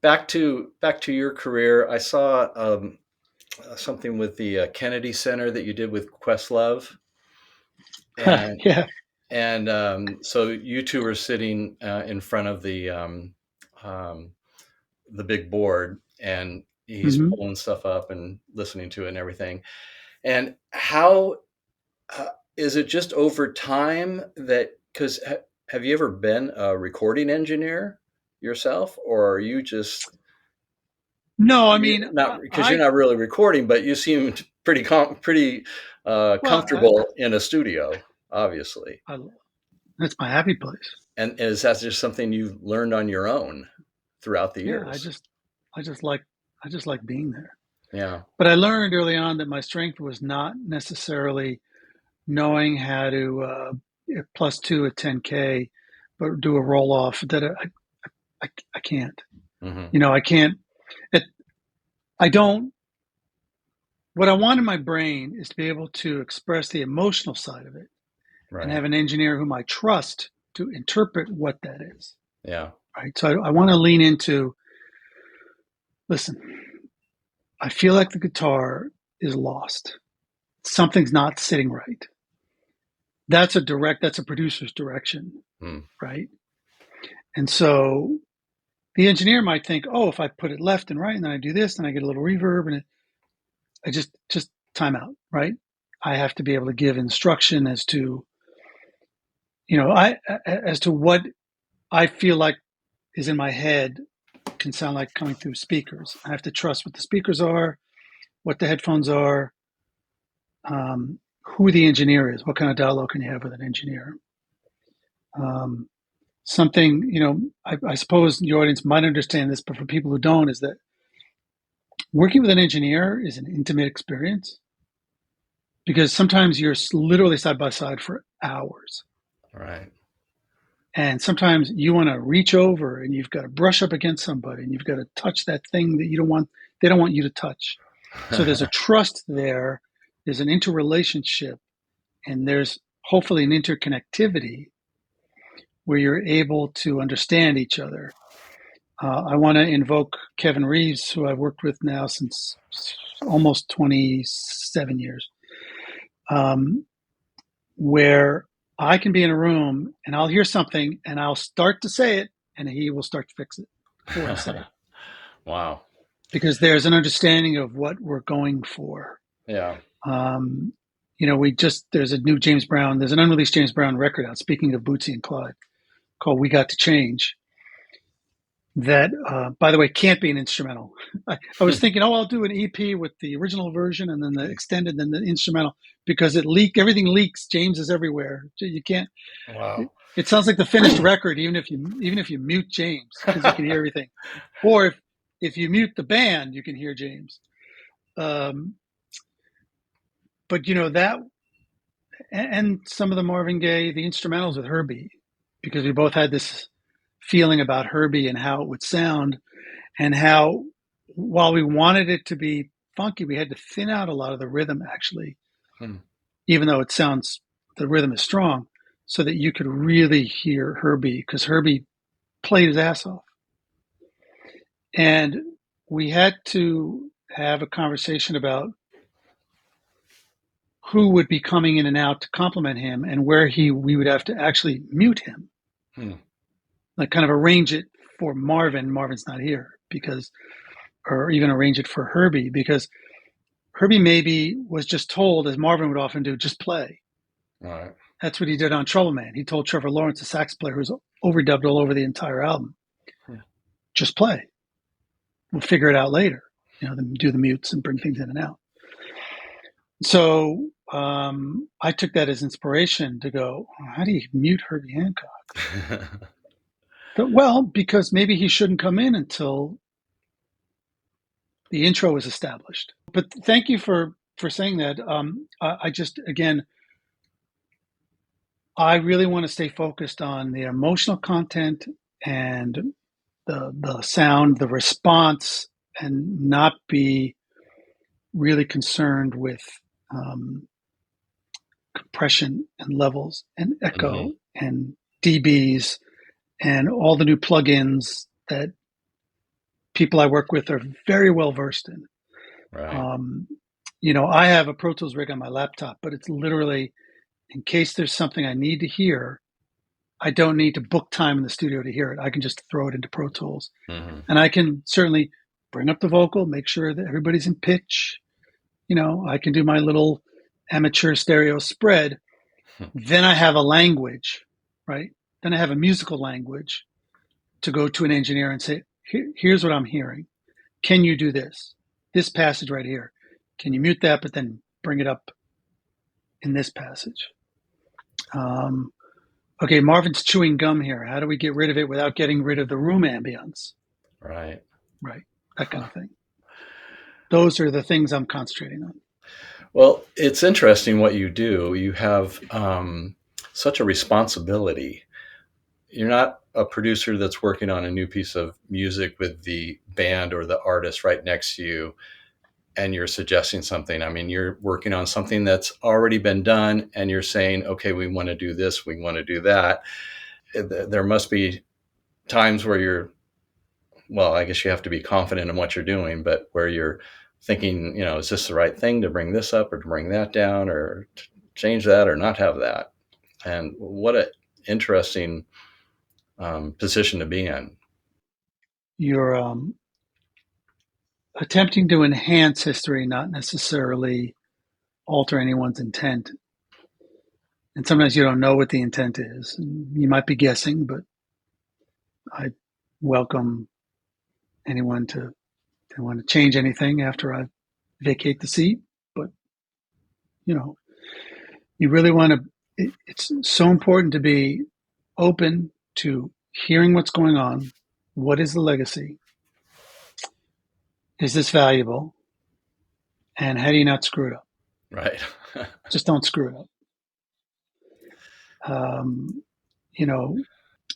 Back to your career, I saw something with the Kennedy Center that you did with Questlove. And, yeah. And so you two were sitting in front of the big board, and he's pulling stuff up and listening to it and everything. And how is it just over time that, because have you ever been a recording engineer yourself, or are you just... No, I mean, not because you're not really recording, but you seem pretty comfortable in a studio, obviously. That's my happy place. And is that just something you've learned on your own throughout the years? I just like being there. Yeah. But I learned early on that my strength was not necessarily knowing how to +2 at 10K, but do a roll off. That I can't. I can't. I don't. What I want in my brain is to be able to express the emotional side of it, and have an engineer whom I trust to interpret what that is. Yeah. Right. So I want to lean into, listen, I feel like the guitar is lost. Something's not sitting right. That's a producer's direction. Right. And so the engineer might think, oh, if I put it left and right, and then I do this, and I get a little reverb, and I just time out. Right. I have to be able to give instruction as to, as to what I feel like is in my head can sound like coming through speakers. I have to trust what the speakers are, what the headphones are, who the engineer is, what kind of dialogue can you have with an engineer. Something, I suppose the audience might understand this, but for people who don't, is that working with an engineer is an intimate experience because sometimes you're literally side by side for hours. Right. And sometimes you want to reach over and you've got to brush up against somebody and you've got to touch that thing that they don't want you to touch. So there's a trust there, there's an interrelationship, and there's hopefully an interconnectivity where you're able to understand each other. I want to invoke Kevin Reeves, who I've worked with now since almost 27 years, where I can be in a room and I'll hear something and I'll start to say it and he will start to fix it before I say it. Wow. Because there's an understanding of what we're going for. Yeah. There's a new there's an unreleased James Brown record out, speaking of Bootsy and Clyde, called We Got to Change. That, by the way, can't be an instrumental. I was thinking, I'll do an EP with the original version and then the extended, then the instrumental, because everything leaks. James is everywhere. You can't. Wow. It sounds like the finished record, even if you mute James, because you can hear everything. Or if you mute the band, you can hear James. But that, and some of the Marvin Gaye, the instrumentals with Herbie, because we both had this feeling about Herbie and how it would sound, and how while we wanted it to be funky, we had to thin out a lot of the rhythm actually, even though the rhythm is strong, so that you could really hear Herbie, because Herbie played his ass off. And we had to have a conversation about who would be coming in and out to compliment him and where we would have to actually mute him. Like kind of arrange it for Marvin. Marvin's not here or even arrange it for Herbie, because Herbie maybe was just told, as Marvin would often do, just play. Right. That's what he did on Trouble Man. He told Trevor Lawrence, the sax player who's overdubbed all over the entire album, just play. We'll figure it out later. Do the mutes and bring things in and out. So I took that as inspiration to go, how do you mute Herbie Hancock? Well, because maybe he shouldn't come in until the intro is established. But thank you for saying that. I really want to stay focused on the emotional content and the sound, the response, and not be really concerned with compression and levels and echo and dBs and all the new plugins that people I work with are very well versed in. Right. I have a Pro Tools rig on my laptop, but it's literally, in case there's something I need to hear, I don't need to book time in the studio to hear it. I can just throw it into Pro Tools. And I can certainly bring up the vocal, make sure that everybody's in pitch. I can do my little amateur stereo spread. Then I have a language, right? Then I have a musical language to go to an engineer and say, here's what I'm hearing. Can you do this? This passage right here. Can you mute that, but then bring it up in this passage? Okay, Marvin's chewing gum here. How do we get rid of it without getting rid of the room ambience? Right. That kind of thing. Those are the things I'm concentrating on. Well, it's interesting what you do. You have such a responsibility. You're not a producer that's working on a new piece of music with the band or the artist right next to you, and you're suggesting something. I mean, you're working on something that's already been done, and you're saying, okay, we want to do this, we want to do that. There must be times where I guess you have to be confident in what you're doing, but where you're thinking, is this the right thing to bring this up or to bring that down or to change that or not have that? And what an interesting position to be in. You're attempting to enhance history, not necessarily alter anyone's intent. And sometimes you don't know what the intent is. You might be guessing, but I welcome anyone to want to change anything after I vacate the seat. But, you really want to, it's so important to be open to hearing what's going on. What is the legacy? Is this valuable? And how do you not screw it up? Right. Just don't screw it up.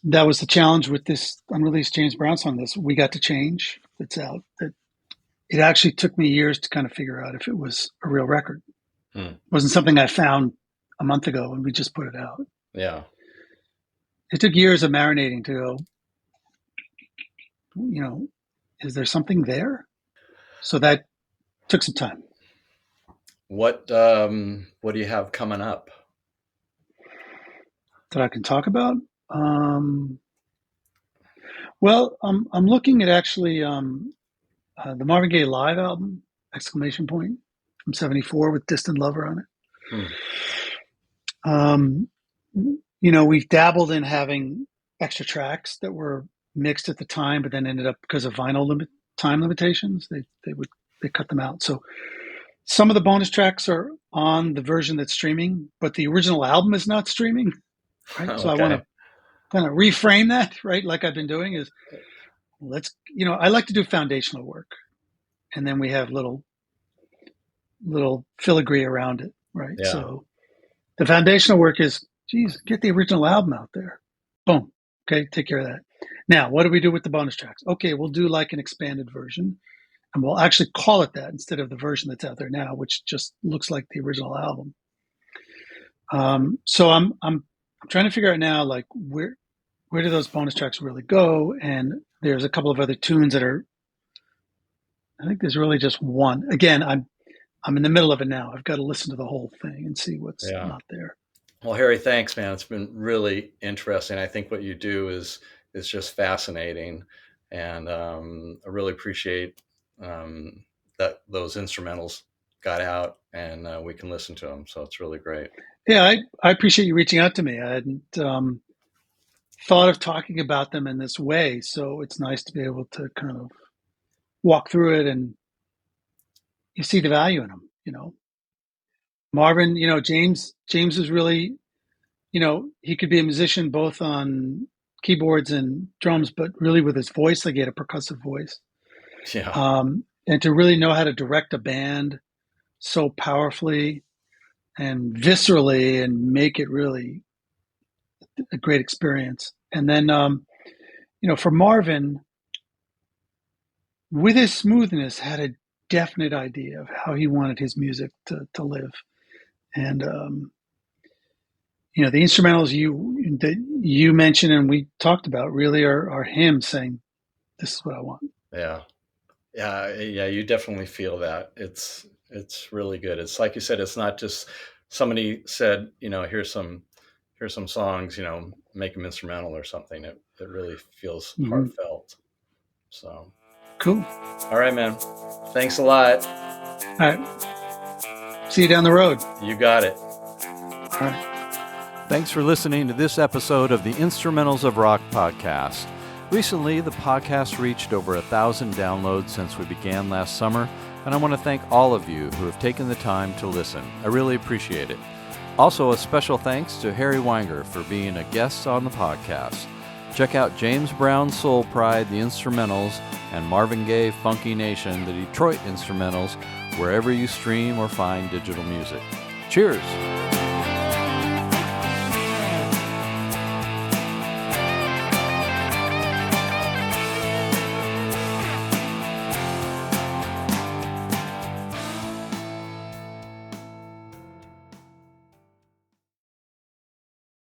That was the challenge with this unreleased James Brown song. This We Got to Change that's out. That it actually took me years to kind of figure out if it was a real record. It wasn't something I found a month ago and we just put it out. Yeah. It took years of marinating to go, is there something there? So that took some time. What do you have coming up that I can talk about? Well, I'm looking at actually the Marvin Gaye live album, ! From '74 with Distant Lover on it. We've dabbled in having extra tracks that were mixed at the time, but then ended up because of vinyl time limitations, they cut them out. So some of the bonus tracks are on the version that's streaming, but the original album is not streaming. Right. Okay. So I want to kind of reframe that, right? Like I've been doing is I like to do foundational work and then we have little filigree around it. Right. Yeah. So the foundational work is, get the original album out there. Boom. Okay. Take care of that. Now, what do we do with the bonus tracks? Okay. We'll do like an expanded version and we'll actually call it that instead of the version that's out there now, which just looks like the original album. So I'm trying to figure out now, like where do those bonus tracks really go? And there's a couple of other tunes that I think there's really just one. Again, I'm in the middle of it now. I've got to listen to the whole thing and see what's not there. Well, Harry, thanks, man. It's been really interesting. I think what you do is just fascinating, and I really appreciate that those instrumentals got out and we can listen to them. So it's really great. Yeah, I appreciate you reaching out to me. I hadn't thought of talking about them in this way, so it's nice to be able to kind of walk through it and you see the value in them. Marvin, James is really, he could be a musician both on keyboards and drums, but really with his voice, like he had a percussive voice. Yeah. And to really know how to direct a band so powerfully and viscerally and make it really a great experience. And then, for Marvin, with his smoothness, had a definite idea of how he wanted his music to live. And, the instrumentals you mentioned and we talked about really are him saying, this is what I want. Yeah. Yeah. You definitely feel that. It's really good. It's like you said, it's not just somebody said, here's some songs, make them instrumental or something. It really feels heartfelt. So cool. All right, man. Thanks a lot. All right. See you down the road. You got it. All right. Thanks for listening to this episode of the Instrumentals of Rock podcast. Recently, the podcast reached over 1,000 downloads since we began last summer, and I want to thank all of you who have taken the time to listen. I really appreciate it. Also, a special thanks to Harry Weinger for being a guest on the podcast. Check out James Brown's Soul Pride, the Instrumentals, and Marvin Gaye, Funky Nation, the Detroit Instrumentals, wherever you stream or find digital music. Cheers!